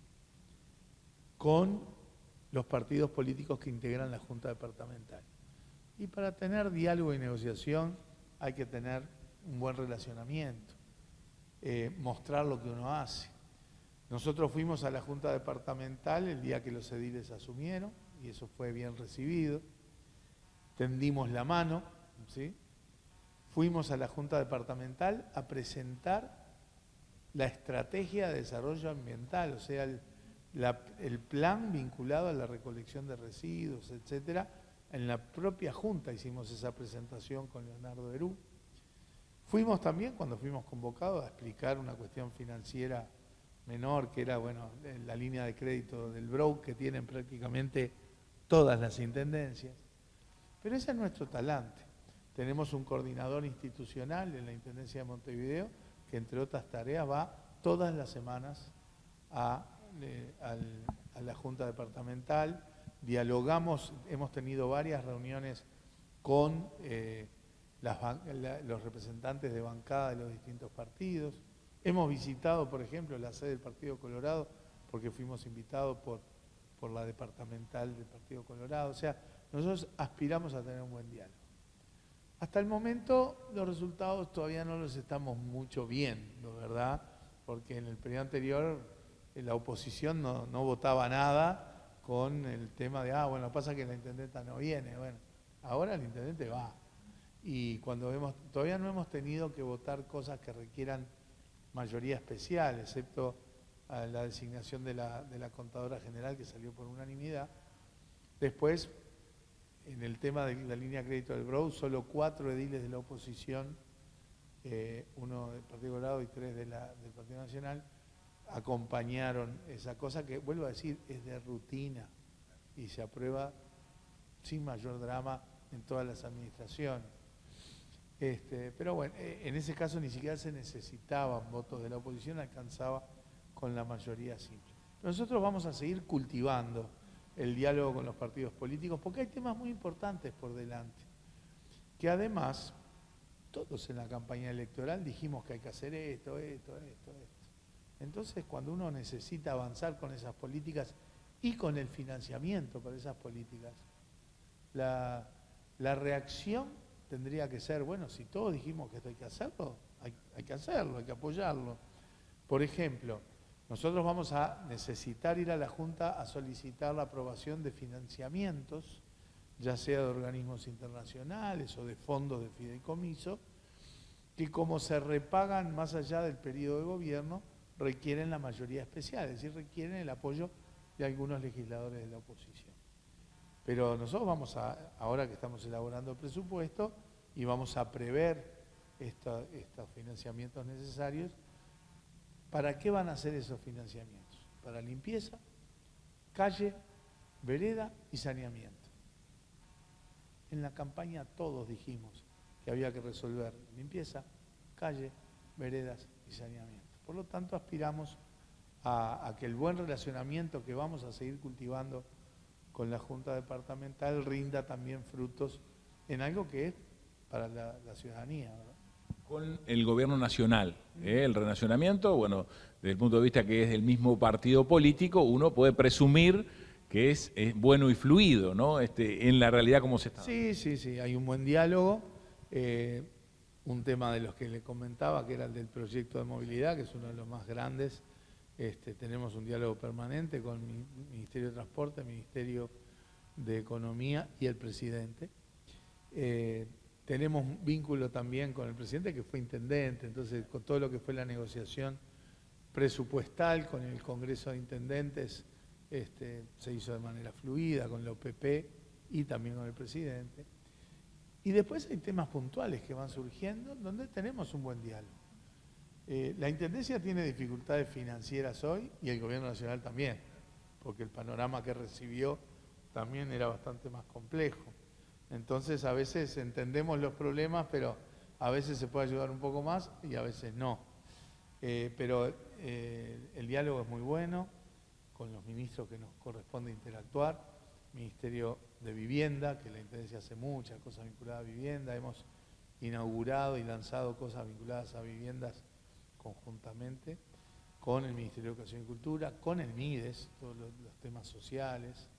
con los partidos políticos que integran la Junta Departamental. Y para tener diálogo y negociación hay que tener un buen relacionamiento, mostrar lo que uno hace. Nosotros fuimos a la Junta Departamental el día que los ediles asumieron y eso fue bien recibido. Tendimos la mano, ¿sí? Fuimos a la Junta Departamental a presentar la estrategia de desarrollo ambiental, o sea, el plan vinculado a la recolección de residuos, etcétera. En la propia Junta hicimos esa presentación con Leonardo Herú. Fuimos también, cuando fuimos convocados, a explicar una cuestión financiera menor, que era, bueno, la línea de crédito del BROUC que tienen prácticamente todas las intendencias. Pero ese es nuestro talante. Tenemos un coordinador institucional en la Intendencia de Montevideo que, entre otras tareas, va todas las semanas a la Junta Departamental. Dialogamos, hemos tenido varias reuniones con los representantes de bancada de los distintos partidos. Hemos visitado, por ejemplo, la sede del Partido Colorado porque fuimos invitados por la departamental del Partido Colorado. O sea, nosotros aspiramos a tener un buen diálogo. Hasta el momento los resultados todavía no los estamos mucho viendo, ¿verdad? Porque en el periodo anterior la oposición no votaba nada con el tema de, bueno, pasa que la intendenta no viene. Bueno, ahora el intendente va. Y cuando todavía no hemos tenido que votar cosas que requieran mayoría especial, excepto la designación de la contadora general que salió por unanimidad. Después, en el tema de la línea de crédito del BROUC, solo 4 ediles de la oposición, 1 del Partido Colorado y 3 del Partido Nacional, acompañaron esa cosa que, vuelvo a decir, es de rutina y se aprueba sin mayor drama en todas las administraciones. Pero bueno, en ese caso ni siquiera se necesitaban votos de la oposición, alcanzaba con la mayoría simple. Pero nosotros vamos a seguir cultivando el diálogo con los partidos políticos porque hay temas muy importantes por delante, que además todos en la campaña electoral dijimos que hay que hacer esto. Entonces, cuando uno necesita avanzar con esas políticas y con el financiamiento para esas políticas, la reacción tendría que ser, bueno, si todos dijimos que esto hay que hacerlo, hay que hacerlo, hay que apoyarlo. Por ejemplo, nosotros vamos a necesitar ir a la Junta a solicitar la aprobación de financiamientos, ya sea de organismos internacionales o de fondos de fideicomiso, que como se repagan más allá del periodo de gobierno, requieren la mayoría especial, es decir, requieren el apoyo de algunos legisladores de la oposición. Pero nosotros vamos a, ahora que estamos elaborando el presupuesto, y vamos a prever estos financiamientos necesarios. ¿Para qué van a ser esos financiamientos? Para limpieza, calle, vereda y saneamiento. En la campaña todos dijimos que había que resolver limpieza, calle, veredas y saneamiento. Por lo tanto, aspiramos a que el buen relacionamiento que vamos a seguir cultivando con la Junta Departamental rinda también frutos en algo que es para la ciudadanía, ¿verdad? Con el gobierno nacional, el relacionamiento, bueno, desde el punto de vista que es del mismo partido político, uno puede presumir que es bueno y fluido, ¿no? En la realidad como se está. Sí, hay un buen diálogo. Un tema de los que le comentaba, que era el del proyecto de movilidad, que es uno de los más grandes. Tenemos un diálogo permanente con el Ministerio de Transporte, el Ministerio de Economía y el presidente. Tenemos un vínculo también con el presidente, que fue intendente, entonces con todo lo que fue la negociación presupuestal con el Congreso de Intendentes se hizo de manera fluida, con la OPP y también con el presidente. Y después hay temas puntuales que van surgiendo donde tenemos un buen diálogo. La Intendencia tiene dificultades financieras hoy y el Gobierno Nacional también, porque el panorama que recibió también era bastante más complejo. Entonces a veces entendemos los problemas, pero a veces se puede ayudar un poco más y a veces no. Pero el diálogo es muy bueno con los ministros que nos corresponde interactuar. Ministerio de Vivienda, que la Intendencia hace muchas cosas vinculadas a vivienda. Hemos inaugurado y lanzado cosas vinculadas a viviendas conjuntamente con el Ministerio de Educación y Cultura, con el MIDES, todos los temas sociales,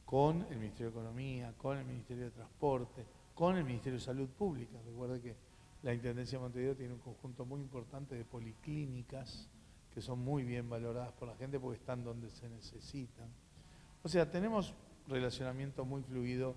con el Ministerio de Economía, con el Ministerio de Transporte, con el Ministerio de Salud Pública. Recuerde que la Intendencia de Montevideo tiene un conjunto muy importante de policlínicas que son muy bien valoradas por la gente porque están donde se necesitan. O sea, tenemos relacionamiento muy fluido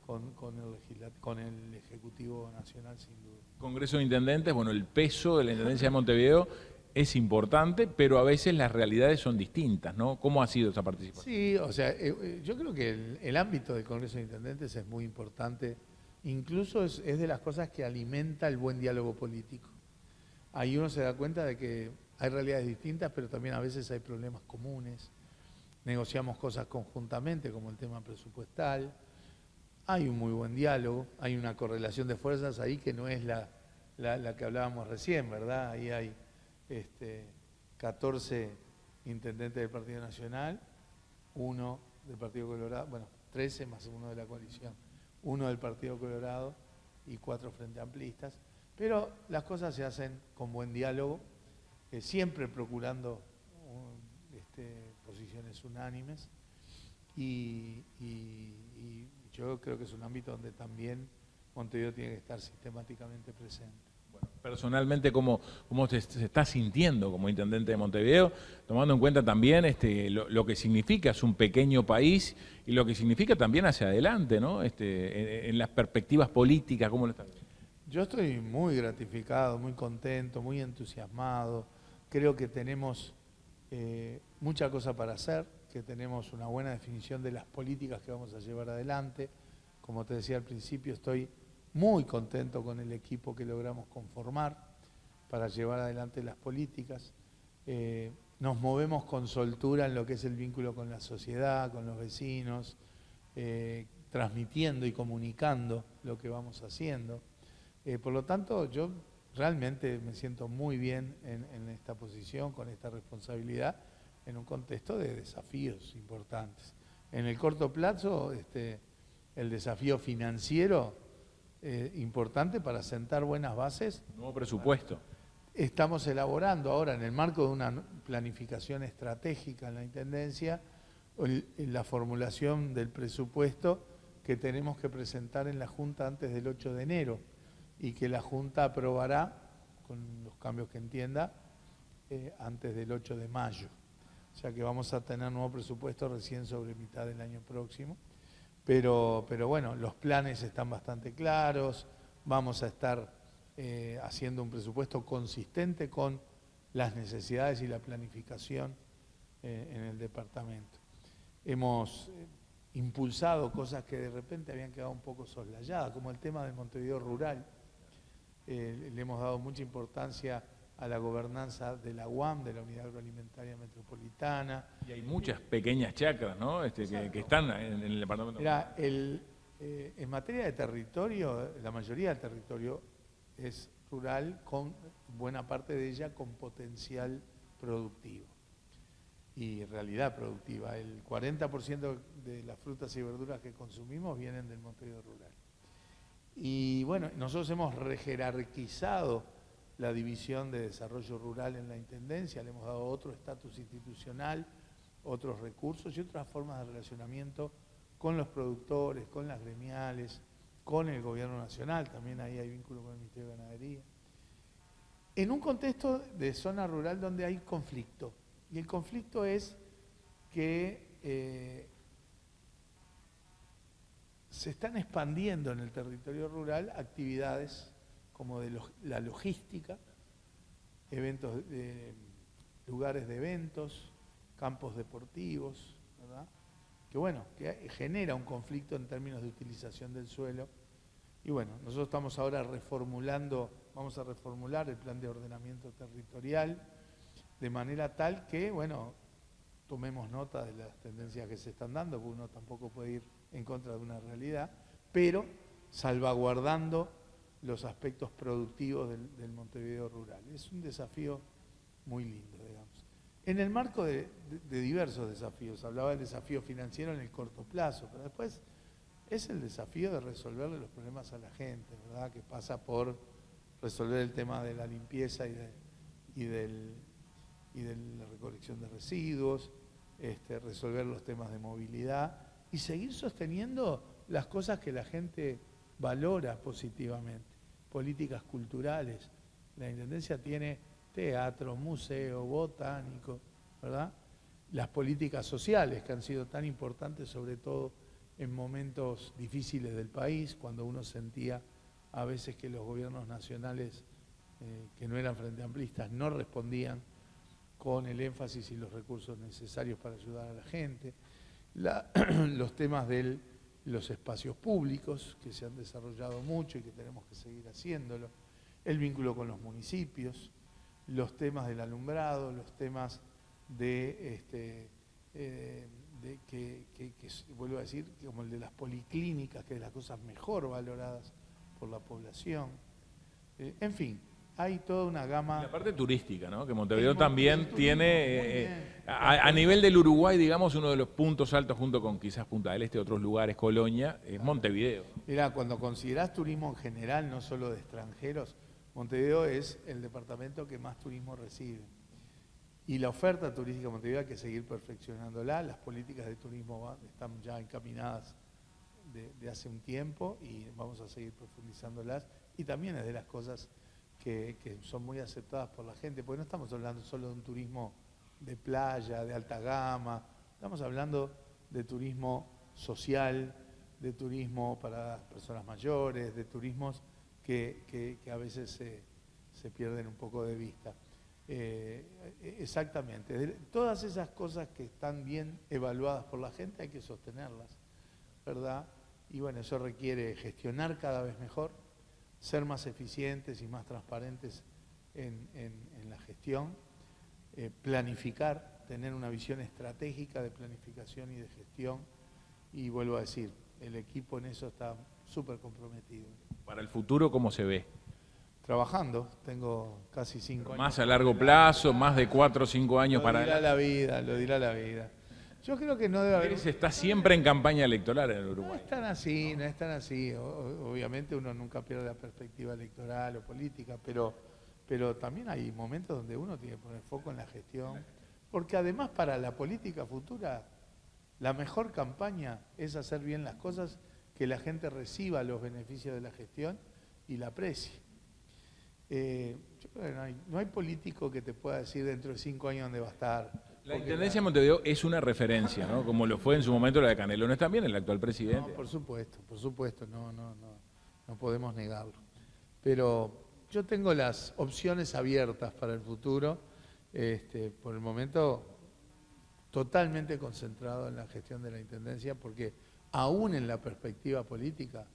con el Ejecutivo Nacional, sin duda. Congreso de Intendentes, bueno, el peso de la Intendencia de Montevideo es importante, pero a veces las realidades son distintas, ¿no? ¿Cómo ha sido esa participación? Sí, o sea, yo creo que el ámbito del Congreso de Intendentes es muy importante, incluso es de las cosas que alimenta el buen diálogo político. Ahí uno se da cuenta de que hay realidades distintas, pero también a veces hay problemas comunes, negociamos cosas conjuntamente, como el tema presupuestal, hay un muy buen diálogo, hay una correlación de fuerzas ahí que no es la que hablábamos recién, ¿verdad? Ahí hay 14 intendentes del Partido Nacional, uno del Partido Colorado, bueno, 13 más uno de la coalición, uno del Partido Colorado y 4 frente amplistas, pero las cosas se hacen con buen diálogo, siempre procurando posiciones unánimes y yo creo que es un ámbito donde también Montevideo tiene que estar sistemáticamente presente. Bueno, personalmente, ¿cómo se está sintiendo como intendente de Montevideo? Tomando en cuenta también lo que significa, es un pequeño país, y lo que significa también hacia adelante, ¿no? En las perspectivas políticas, ¿cómo lo está viendo? Yo estoy muy gratificado, muy contento, muy entusiasmado. Creo que tenemos mucha cosa para hacer, que tenemos una buena definición de las políticas que vamos a llevar adelante. Como te decía al principio, estoy muy contento con el equipo que logramos conformar para llevar adelante las políticas. Nos movemos con soltura en lo que es el vínculo con la sociedad, con los vecinos, transmitiendo y comunicando lo que vamos haciendo. Por lo tanto, yo realmente me siento muy bien en esta posición, con esta responsabilidad, en un contexto de desafíos importantes. En el corto plazo, el desafío financiero importante para sentar buenas bases. Nuevo presupuesto. Estamos elaborando ahora, en el marco de una planificación estratégica en la Intendencia, la formulación del presupuesto que tenemos que presentar en la Junta antes del 8 de enero y que la Junta aprobará, con los cambios que entienda, antes del 8 de mayo. O sea que vamos a tener nuevo presupuesto recién sobre mitad del año próximo. Pero bueno, los planes están bastante claros, vamos a estar haciendo un presupuesto consistente con las necesidades y la planificación en el departamento. Hemos impulsado cosas que de repente habían quedado un poco soslayadas, como el tema del Montevideo rural. Le hemos dado mucha importancia a la gobernanza de la UAM, de la Unidad Agroalimentaria Metropolitana. Y hay muchas pequeñas chacras, ¿no? Que están en el departamento. Mira, en materia de territorio, la mayoría del territorio es rural, con buena parte de ella con potencial productivo y realidad productiva. El 40% de las frutas y verduras que consumimos vienen del Montevideo rural. Y bueno, nosotros hemos rejerarquizado la división de desarrollo rural en la Intendencia, le hemos dado otro estatus institucional, otros recursos y otras formas de relacionamiento con los productores, con las gremiales, con el gobierno nacional, también ahí hay vínculo con el Ministerio de Ganadería. En un contexto de zona rural donde hay conflicto, y el conflicto es que se están expandiendo en el territorio rural actividades como de la logística, eventos, lugares de eventos, campos deportivos, ¿verdad? Que bueno, que genera un conflicto en términos de utilización del suelo. Y bueno, nosotros estamos ahora vamos a reformular el plan de ordenamiento territorial de manera tal que, bueno, tomemos nota de las tendencias que se están dando, porque uno tampoco puede ir en contra de una realidad, pero salvaguardando los aspectos productivos del Montevideo rural. Es un desafío muy lindo, digamos. En el marco de diversos desafíos, hablaba del desafío financiero en el corto plazo, pero después es el desafío de resolverle los problemas a la gente, ¿verdad? Que pasa por resolver el tema de la limpieza y de la recolección de residuos, resolver los temas de movilidad y seguir sosteniendo las cosas que la gente valora positivamente, políticas culturales. La Intendencia tiene teatro, museo, botánico, ¿verdad? Las políticas sociales que han sido tan importantes, sobre todo en momentos difíciles del país, cuando uno sentía a veces que los gobiernos nacionales, que no eran frente amplistas, no respondían con el énfasis y los recursos necesarios para ayudar a la gente. Los temas de los espacios públicos, que se han desarrollado mucho y que tenemos que seguir haciéndolo, el vínculo con los municipios, los temas del alumbrado, los temas vuelvo a decir, como el de las policlínicas, que es de las cosas mejor valoradas por la población. En fin, hay toda una gama... La parte turística, ¿no? Que Montevideo también tiene, a nivel del Uruguay, digamos, uno de los puntos altos, junto con quizás Punta del Este, otros lugares, Colonia, es Montevideo. Mirá, cuando considerás turismo en general, no solo de extranjeros, Montevideo es el departamento que más turismo recibe. Y la oferta turística de Montevideo hay que seguir perfeccionándola. Las políticas de turismo están ya encaminadas de hace un tiempo y vamos a seguir profundizándolas. Y también es de las cosas que son muy aceptadas por la gente, porque no estamos hablando solo de un turismo de playa, de alta gama, estamos hablando de turismo social, de turismo para personas mayores, de turismos que a veces se pierden un poco de vista. Exactamente, todas esas cosas que están bien evaluadas por la gente hay que sostenerlas, ¿verdad? Y bueno, eso requiere gestionar cada vez mejor, ser más eficientes y más transparentes en la gestión, planificar, tener una visión estratégica de planificación y de gestión, y vuelvo a decir, el equipo en eso está súper comprometido. Para el futuro, ¿cómo se ve? Trabajando, tengo casi 5 años. ¿Más a largo plazo, más de 4 o 5 años para adelante? Lo dirá la vida. Yo creo que no debe haber... Se está siempre en campaña electoral en el Uruguay. No es tan así. Obviamente uno nunca pierde la perspectiva electoral o política, pero pero también hay momentos donde uno tiene que poner foco en la gestión, porque además para la política futura, la mejor campaña es hacer bien las cosas, que la gente reciba los beneficios de la gestión y la aprecie. Yo creo que no hay político que te pueda decir dentro de 5 años dónde va a estar. La Intendencia de Montevideo es una referencia, ¿no? Como lo fue en su momento la de Canelones también, el actual presidente. No, por supuesto, no podemos negarlo. Pero yo tengo las opciones abiertas para el futuro, por el momento totalmente concentrado en la gestión de la Intendencia, porque aún en la perspectiva política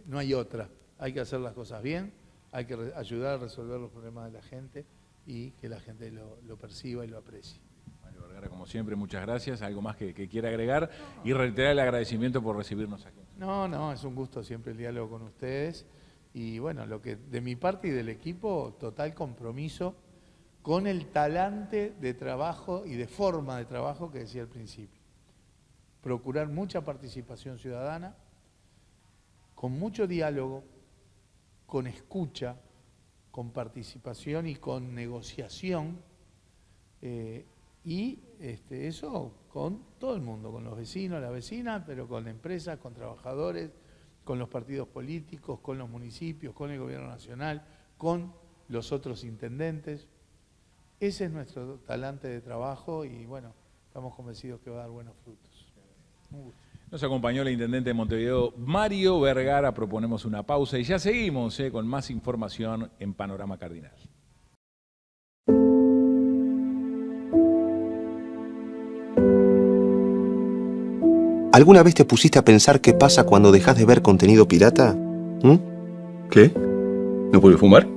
no hay otra. Hay que hacer las cosas bien, hay que ayudar a resolver los problemas de la gente y que la gente lo perciba y lo aprecie. Mario Vergara, como siempre, muchas gracias. ¿Algo más que quiera agregar? Y reiterar el agradecimiento por recibirnos aquí. No, es un gusto siempre el diálogo con ustedes. Y bueno, lo que de mi parte y del equipo, total compromiso con el talante de trabajo y de forma de trabajo que decía al principio. Procurar mucha participación ciudadana, con mucho diálogo, con escucha, con participación y con negociación, y eso con todo el mundo, con los vecinos, las vecinas, pero con empresas, con trabajadores, con los partidos políticos, con los municipios, con el gobierno nacional, con los otros intendentes. Ese es nuestro talante de trabajo y bueno, estamos convencidos que va a dar buenos frutos. Un gusto. Nos acompañó el intendente de Montevideo, Mario Vergara. Proponemos una pausa y ya seguimos con más información en Panorama Cardinal. ¿Alguna vez te pusiste a pensar qué pasa cuando dejas de ver contenido pirata? ¿Qué? ¿No puedo fumar?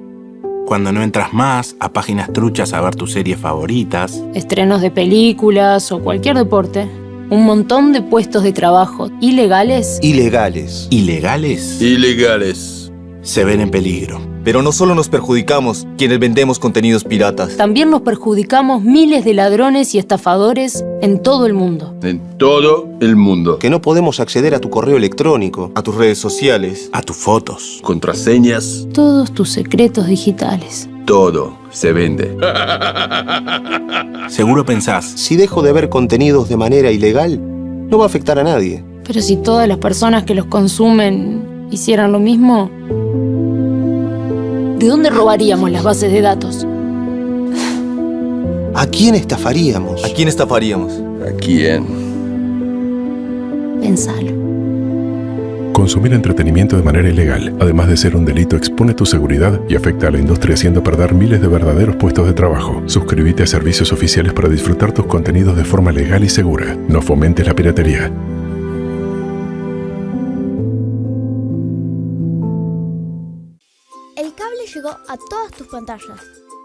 Cuando no entras más a páginas truchas a ver tus series favoritas. Estrenos de películas o cualquier deporte. Un montón de puestos de trabajo ilegales. Ilegales. ¿Ilegales? Ilegales. Se ven en peligro. Pero no solo nos perjudicamos quienes vendemos contenidos piratas. También nos perjudicamos miles de ladrones y estafadores en todo el mundo. En todo el mundo. Que no podemos acceder a tu correo electrónico, A tus redes sociales. A tus fotos. Contraseñas. Todos tus secretos digitales. Todo se vende. Seguro pensás. Si dejo de ver contenidos de manera ilegal, no va a afectar a nadie. Pero si todas las personas que los consumen hicieran lo mismo, ¿de dónde robaríamos las bases de datos? ¿A quién estafaríamos? ¿A quién estafaríamos? ¿A quién? Pensalo. Consumir entretenimiento de manera ilegal, además de ser un delito, expone tu seguridad y afecta a la industria haciendo perder miles de verdaderos puestos de trabajo. Suscríbete a servicios oficiales para disfrutar tus contenidos de forma legal y segura. No fomentes la piratería. El cable llegó a todas tus pantallas.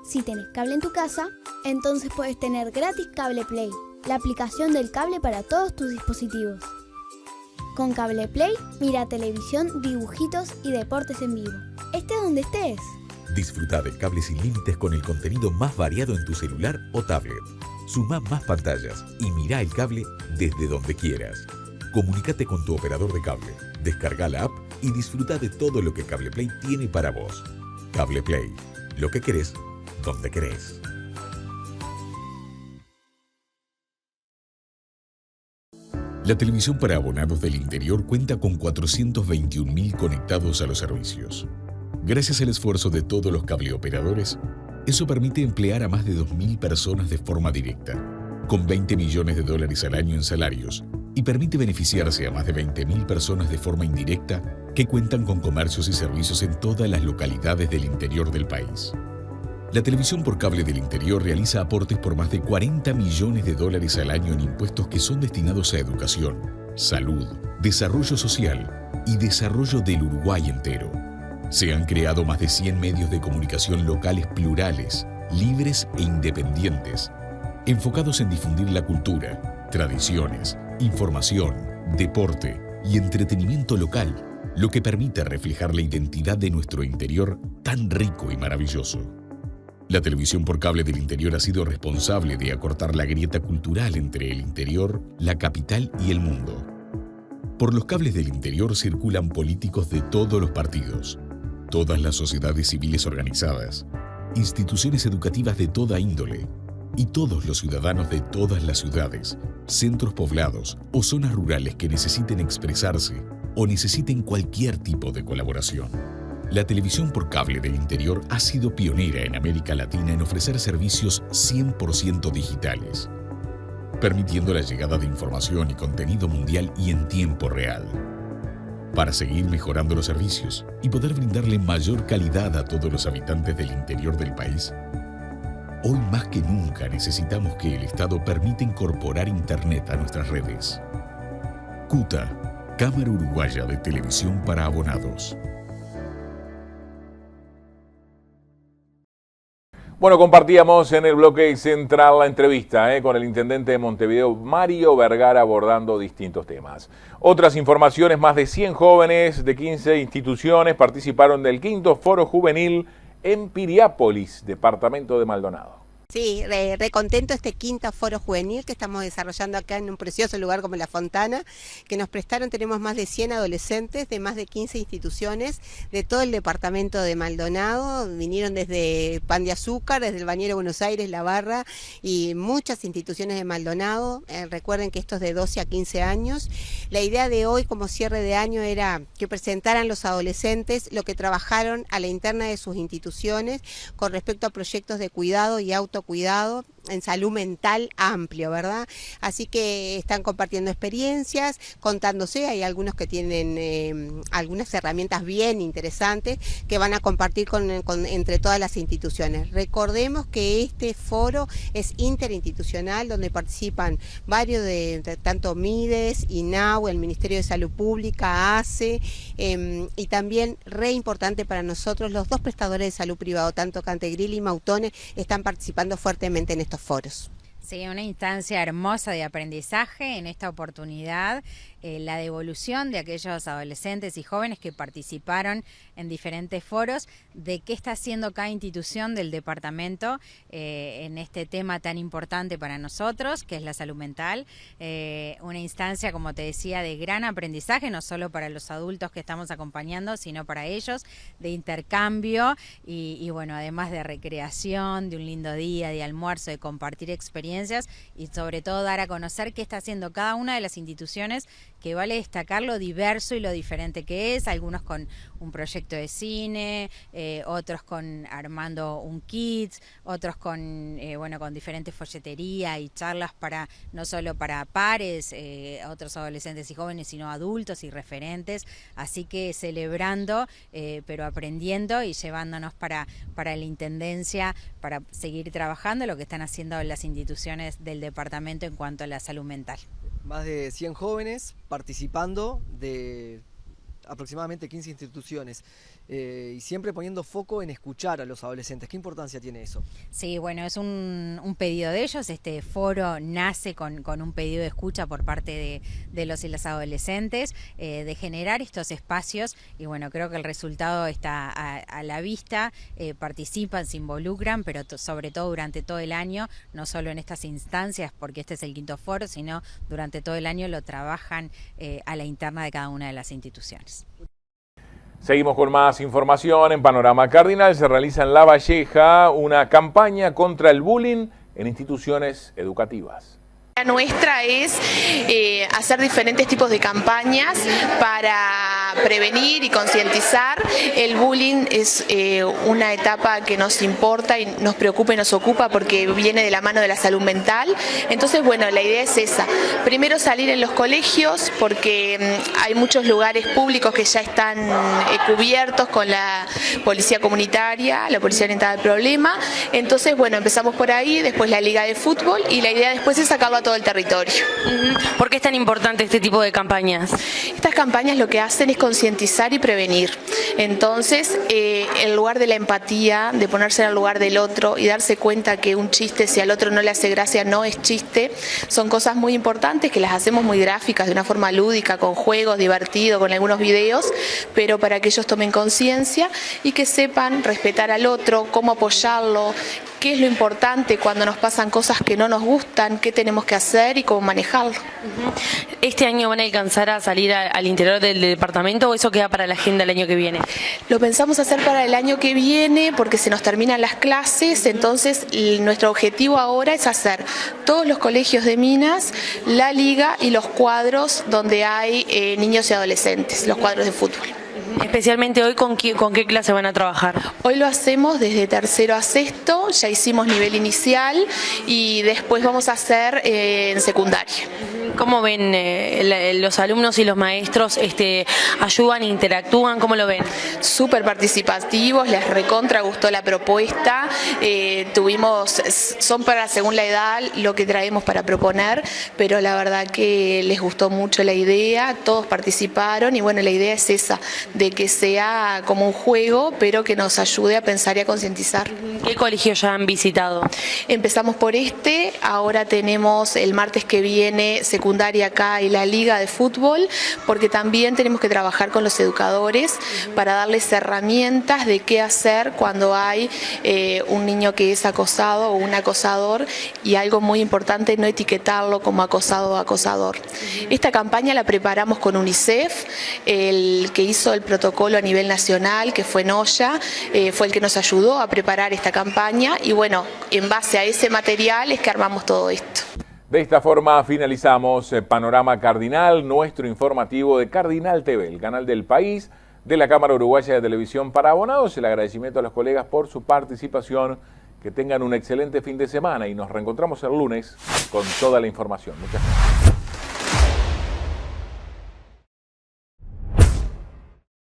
Si tenés cable en tu casa, entonces puedes tener gratis Cable Play, la aplicación del cable para todos tus dispositivos. Con Cable Play, mira televisión, dibujitos y deportes en vivo. Estés donde estés. Disfruta del cable sin límites con el contenido más variado en tu celular o tablet. Suma más pantallas y mira el cable desde donde quieras. Comunícate con tu operador de cable, descarga la app y disfruta de todo lo que Cable Play tiene para vos. Cable Play, lo que querés, donde querés. La televisión para abonados del interior cuenta con 421.000 conectados a los servicios. Gracias al esfuerzo de todos los cableoperadores, eso permite emplear a más de 2.000 personas de forma directa, con $20 millones al año en salarios, y permite beneficiarse a más de 20.000 personas de forma indirecta que cuentan con comercios y servicios en todas las localidades del interior del país. La televisión por cable del interior realiza aportes por más de $40 millones al año en impuestos que son destinados a educación, salud, desarrollo social y desarrollo del Uruguay entero. Se han creado más de 100 medios de comunicación locales plurales, libres e independientes, enfocados en difundir la cultura, tradiciones, información, deporte y entretenimiento local, lo que permite reflejar la identidad de nuestro interior tan rico y maravilloso. La televisión por cable del interior ha sido responsable de acortar la grieta cultural entre el interior, la capital y el mundo. Por los cables del interior circulan políticos de todos los partidos, todas las sociedades civiles organizadas, instituciones educativas de toda índole y todos los ciudadanos de todas las ciudades, centros poblados o zonas rurales que necesiten expresarse o necesiten cualquier tipo de colaboración. La televisión por cable del interior ha sido pionera en América Latina en ofrecer servicios 100% digitales, permitiendo la llegada de información y contenido mundial y en tiempo real. Para seguir mejorando los servicios y poder brindarle mayor calidad a todos los habitantes del interior del país, hoy más que nunca necesitamos que el Estado permita incorporar Internet a nuestras redes. CUTA, Cámara Uruguaya de Televisión para Abonados. Bueno, compartíamos en el bloque central la entrevista con el intendente de Montevideo, Mario Vergara, abordando distintos temas. Otras informaciones: más de 100 jóvenes de 15 instituciones participaron del 5º Foro Juvenil en Piriápolis, departamento de Maldonado. Sí, recontento este 5º Foro Juvenil que estamos desarrollando acá en un precioso lugar como La Fontana, que nos prestaron. Tenemos más de 100 adolescentes de más de 15 instituciones de todo el departamento de Maldonado. Vinieron desde Pan de Azúcar, desde el Bañero Buenos Aires, La Barra y muchas instituciones de Maldonado. Recuerden que esto es de 12 a 15 años. La idea de hoy como cierre de año era que presentaran los adolescentes lo que trabajaron a la interna de sus instituciones con respecto a proyectos de cuidado y autocuidado en salud mental amplio, ¿verdad? Así que están compartiendo experiencias, contándose. Hay algunos que tienen algunas herramientas bien interesantes que van a compartir entre todas las instituciones. Recordemos que este foro es interinstitucional, donde participan varios de tanto MIDES, INAU, el Ministerio de Salud Pública, ACE, y también re importante para nosotros, los dos prestadores de salud privado, tanto Cantegril y Mautone, están participando fuertemente en estos foros. Sí, una instancia hermosa de aprendizaje en esta oportunidad, la devolución de aquellos adolescentes y jóvenes que participaron en diferentes foros, de qué está haciendo cada institución del departamento en este tema tan importante para nosotros, que es la salud mental. Una instancia, como te decía, de gran aprendizaje, no solo para los adultos que estamos acompañando, sino para ellos, de intercambio y bueno, además de recreación, de un lindo día, de almuerzo, de compartir experiencias y sobre todo dar a conocer qué está haciendo cada una de las instituciones, que vale destacar lo diverso y lo diferente que es, algunos con un proyecto de cine, otros con armando un kit, otros con con diferentes folletería y charlas para no solo para pares, otros adolescentes y jóvenes, sino adultos y referentes. Así que celebrando, pero aprendiendo y llevándonos para la Intendencia para seguir trabajando lo que están haciendo las instituciones del departamento en cuanto a la salud mental. Más de 100 jóvenes participando de aproximadamente 15 instituciones y siempre poniendo foco en escuchar a los adolescentes. ¿Qué importancia tiene eso? Sí, bueno, es un pedido de ellos. Este foro nace con un pedido de escucha por parte de los y las adolescentes, de generar estos espacios y bueno, creo que el resultado está a la vista. Participan, se involucran, pero sobre todo durante todo el año, no solo en estas instancias, porque este es el 5º foro, sino durante todo el año lo trabajan a la interna de cada una de las instituciones. Seguimos con más información. En Panorama Cardinal se realiza en La Valleja una campaña contra el bullying en instituciones educativas. La nuestra es hacer diferentes tipos de campañas para prevenir y concientizar. El bullying es una etapa que nos importa y nos preocupa y nos ocupa porque viene de la mano de la salud mental. Entonces, bueno, la idea es esa. Primero salir en los colegios porque hay muchos lugares públicos que ya están cubiertos con la policía comunitaria, la policía orientada al problema. Entonces, bueno, empezamos por ahí, después la liga de fútbol y la idea después es sacarlo a todo el territorio. ¿Por qué es tan importante este tipo de campañas? Estas campañas lo que hacen es concientizar y prevenir. Entonces, en lugar de la empatía, de ponerse en el lugar del otro y darse cuenta que un chiste, si al otro no le hace gracia, no es chiste, son cosas muy importantes que las hacemos muy gráficas, de una forma lúdica, con juegos, divertido, con algunos videos, pero para que ellos tomen conciencia y que sepan respetar al otro, cómo apoyarlo, qué es lo importante cuando nos pasan cosas que no nos gustan, qué tenemos que hacer y cómo manejarlo. ¿Este año van a alcanzar a salir al interior del departamento o eso queda para la agenda el año que viene? Lo pensamos hacer para el año que viene porque se nos terminan las clases, entonces nuestro objetivo ahora es hacer todos los colegios de Minas, la liga y los cuadros donde hay niños y adolescentes, los cuadros de fútbol. Especialmente hoy, ¿con qué clase van a trabajar? Hoy lo hacemos desde tercero a sexto, ya hicimos nivel inicial y después vamos a hacer en secundaria. ¿Cómo ven los alumnos y los maestros? ¿Ayudan, interactúan? ¿Cómo lo ven? Súper participativos, les recontra gustó la propuesta. Son para según la edad lo que traemos para proponer, pero la verdad que les gustó mucho la idea, todos participaron y bueno, la idea es esa, de que sea como un juego, pero que nos ayude a pensar y a concientizar. ¿Qué colegios ya han visitado? Empezamos por ahora tenemos el martes que viene secundaria acá y la liga de fútbol, porque también tenemos que trabajar con los educadores para darles herramientas de qué hacer cuando hay un niño que es acosado o un acosador, y algo muy importante, no etiquetarlo como acosado o acosador. Esta campaña la preparamos con UNICEF, el que hizo el protocolo a nivel nacional, que fue Noya, fue el que nos ayudó a preparar esta campaña y bueno, en base a ese material es que armamos todo esto. De esta forma finalizamos Panorama Cardinal, nuestro informativo de Cardinal TV, el canal del país de la Cámara Uruguaya de Televisión para Abonados. El agradecimiento a los colegas por su participación. Que tengan un excelente fin de semana y nos reencontramos el lunes con toda la información. Muchas gracias.